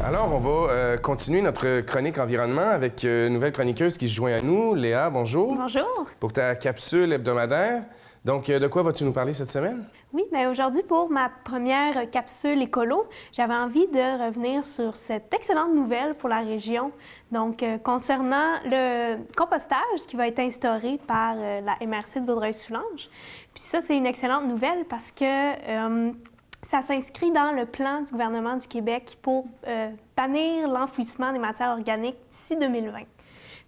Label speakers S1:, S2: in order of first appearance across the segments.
S1: Alors, on va continuer notre chronique environnement avec une nouvelle chroniqueuse qui se joint à nous. Léa, bonjour.
S2: Bonjour.
S1: Pour ta capsule hebdomadaire. Donc, de quoi vas-tu nous parler cette semaine?
S2: Oui, bien aujourd'hui, pour ma première capsule écolo, j'avais envie de revenir sur cette excellente nouvelle pour la région. Donc, concernant le compostage qui va être instauré par la MRC de Vaudreuil-Soulanges. Puis ça, c'est une excellente nouvelle parce que ça s'inscrit dans le plan du gouvernement du Québec pour bannir l'enfouissement des matières organiques d'ici 2020.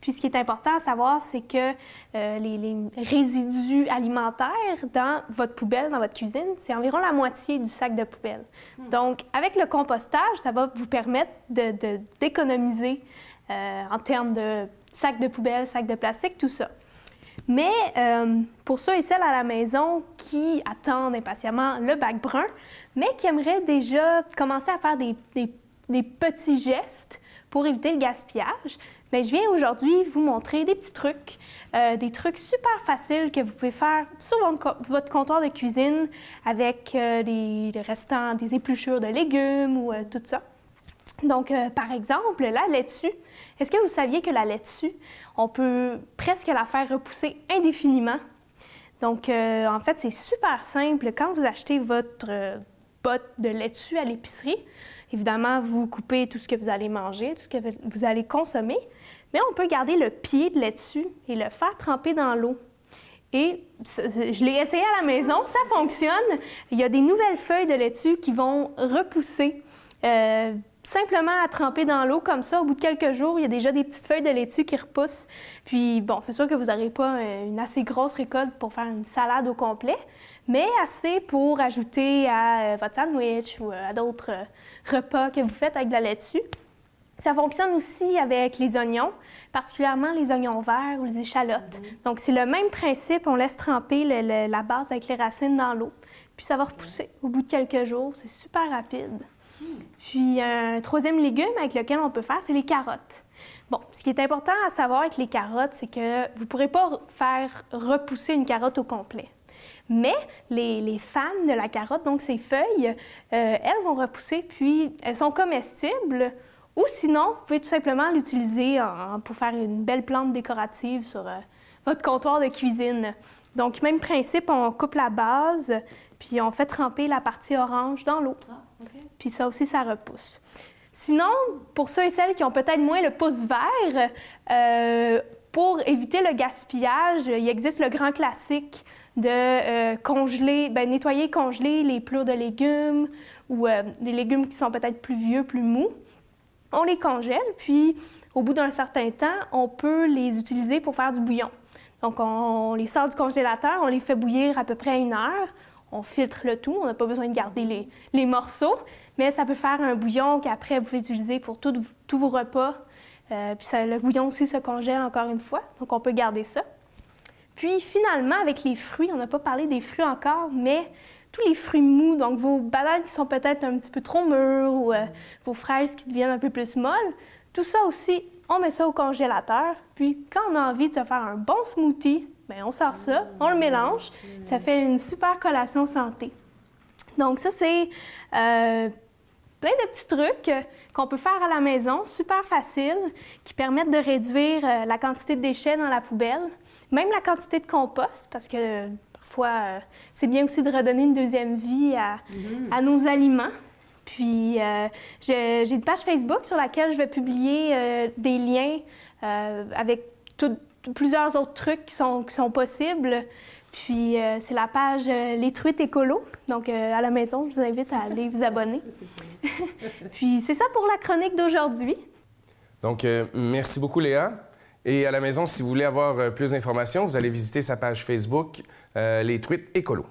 S2: Puis ce qui est important à savoir, c'est que les résidus alimentaires dans votre poubelle, dans votre cuisine, c'est environ la moitié du sac de poubelle. Donc, avec le compostage, ça va vous permettre d'économiser en termes de sacs de poubelle, sacs de plastique, tout ça. Mais pour ceux et celles à la maison qui attendent impatiemment le bac brun, mais qui aimeraient déjà commencer à faire des petits gestes pour éviter le gaspillage, bien, je viens aujourd'hui vous montrer des petits trucs, des trucs super faciles que vous pouvez faire sur votre comptoir de cuisine avec des restants, des épluchures de légumes ou tout ça. Donc, par exemple, la laitue. Est-ce que vous saviez que la laitue, on peut presque la faire repousser indéfiniment? Donc, en fait, c'est super simple. Quand vous achetez votre botte de laitue à l'épicerie, évidemment, vous coupez tout ce que vous allez manger, tout ce que vous allez consommer, mais on peut garder le pied de laitue et le faire tremper dans l'eau. Et je l'ai essayé à la maison, ça fonctionne. Il y a des nouvelles feuilles de laitue qui vont repousser. Simplement à tremper dans l'eau comme ça, au bout de quelques jours, il y a déjà des petites feuilles de laitue qui repoussent. Puis bon, c'est sûr que vous n'aurez pas une assez grosse récolte pour faire une salade au complet, mais assez pour ajouter à votre sandwich ou à d'autres repas que vous faites avec de la laitue. Ça fonctionne aussi avec les oignons, particulièrement les oignons verts ou les échalotes. Donc c'est le même principe, on laisse tremper la base avec les racines dans l'eau, puis ça va repousser au bout de quelques jours, c'est super rapide. Puis un troisième légume avec lequel on peut faire, c'est les carottes. Bon, ce qui est important à savoir avec les carottes, c'est que vous ne pourrez pas faire repousser une carotte au complet. Mais les fans de la carotte, donc ces feuilles, elles vont repousser, puis elles sont comestibles. Ou sinon, vous pouvez tout simplement l'utiliser pour faire une belle plante décorative sur votre comptoir de cuisine. Donc, même principe, on coupe la base, puis on fait tremper la partie orange dans l'eau. Puis ça aussi, ça repousse. Sinon, pour ceux et celles qui ont peut-être moins le pouce vert, pour éviter le gaspillage, il existe le grand classique de nettoyer et congeler les plures de légumes ou les légumes qui sont peut-être plus vieux, plus mous. On les congèle, puis au bout d'un certain temps, on peut les utiliser pour faire du bouillon. Donc, on les sort du congélateur, on les fait bouillir à peu près 1 heure. On filtre le tout, on n'a pas besoin de garder les morceaux, mais ça peut faire un bouillon qu'après vous pouvez utiliser pour tous vos repas. Puis le bouillon aussi se congèle encore une fois, donc on peut garder ça. Puis finalement, avec les fruits, on n'a pas parlé des fruits encore, mais tous les fruits mous, donc vos bananes qui sont peut-être un petit peu trop mûres ou vos fraises qui deviennent un peu plus molles, tout ça aussi, on met ça au congélateur. Puis quand on a envie de se faire un bon smoothie, bien, on sort ça, on le mélange, ça fait une super collation santé. Donc ça, c'est plein de petits trucs qu'on peut faire à la maison, super faciles, qui permettent de réduire la quantité de déchets dans la poubelle, même la quantité de compost, parce que parfois, c'est bien aussi de redonner une deuxième vie à nos aliments. Puis, j'ai une page Facebook sur laquelle je vais publier des liens avec plusieurs autres trucs qui sont possibles. Puis, c'est la page Les Truites écolo. Donc, à la maison, je vous invite à aller vous abonner. Puis, c'est ça pour la chronique d'aujourd'hui.
S1: Donc, merci beaucoup, Léa. Et à la maison, si vous voulez avoir plus d'informations, vous allez visiter sa page Facebook Les Truites écolo.